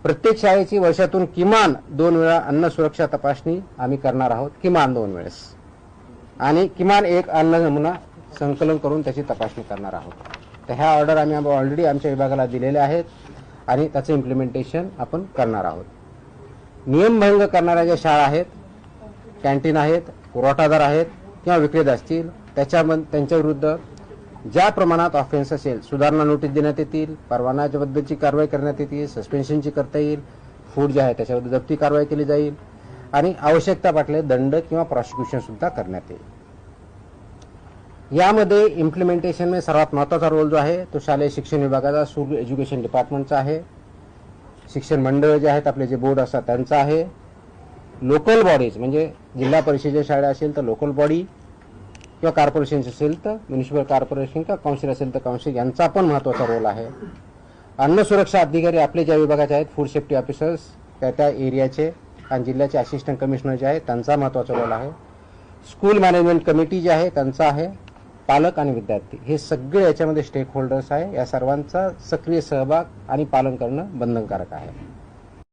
प्रत्येक शाळेची वर्षातून किमान 2 वेळा अन्न सुरक्षा तपासणी आम्ही करणार आहोत, किमान 2 वेळेस, आणि किमान एक अन्न नमुना संकलन करून त्याची तपासणी करणार आहोत. तर ह्या ऑर्डर आम्ही ऑलरेडी आमच्या विभागाला दिलेल्या आहेत आणि त्याचं इम्प्लिमेंटेशन आपण करणार आहोत. नियमभंग करणाऱ्या ज्या शाळा आहेत, कॅन्टीन आहेत, पुरवठादार आहेत किंवा विक्रेते असतील, त्यांच्या विरुद्ध ज्या प्रमाणात ऑफेन्स असेल सुधारणा नोटीस देण्यात येतील, परवानाबद्दलची कारवाई करण्यात येतील, सस्पेन्शनची करता येईल, फूड जे आहे त्याच्याबद्दल जप्ती कारवाई केली जाईल आणि आवश्यकता वाटले दंड किंवा प्रॉसिक्युशन सुद्धा करण्यात येईल. यामध्ये इम्प्लिमेंटेशन में सर्वात महत्त्वाचा रोल जो आहे तो शालेय शिक्षण विभागाचा, स्कूल एज्युकेशन डिपार्टमेंटचा आहे. शिक्षण मंडळ जे आहेत आपले जे बोर्ड असतात त्यांचा आहे. लोकल बॉडीज म्हणजे जिल्हा परिषदेच्या शाळा असेल तर लोकल बॉडी किंवा कॉर्पोरेशन असेल तर म्युनिसिपल कॉर्पोरेशन किंवा काउन्सिल असेल तर काउन्सिल यांचा पण महत्त्वाचा रोल आहे. अन्न सुरक्षा अधिकारी आपले ज्या विभागाचे आहेत, फूड सेफ्टी ऑफिसर्स त्या एरियाचे आणि जिल्ह्याचे असिस्टंट कमिशनर जे आहेत त्यांचा महत्त्वाचा रोल आहे. स्कूल मॅनेजमेंट कमिटी जे आहे त्यांचा आहे. पालक आणि विद्यार्थी हे सगळे याच्यामध्ये स्टेक होल्डर्स आहे. या सर्वांचा सक्रिय सहभाग आणि पालन करणं बंधनकारक आहे.